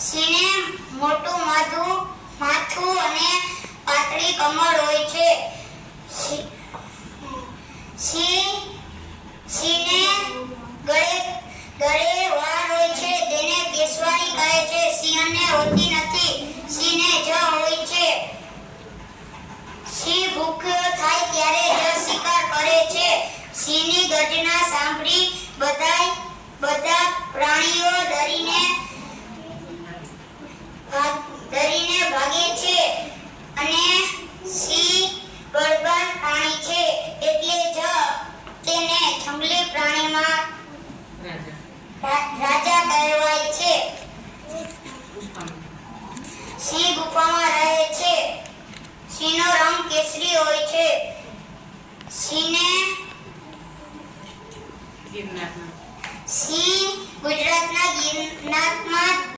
સિંહને મોટું માથું અને પાતળી કમર હોય છે. સિંહને ગળે વાળ હોય છે, તેને કેસવાની કહે છે. સિંહને હોતી નથી, સિંહને જ હોય છે. સિંહ ભૂખ્યો થાય ત્યારે જ શિકાર કરે છે. સિંહની ગર્જના સાંભળી બધા પ્રાણીઓ ડરીને ભાગે છે. અને સિંહ બળવાન પ્રાણી છે, એટલે જ તેને જંગલી પ્રાણીમાં રાજા કહેવાય છે. સિંહ ગુફામાં રહે છે. સિંહનો રંગ કેસરી હોય છે. સિંહ ગુજરાતના ગિરનારમાં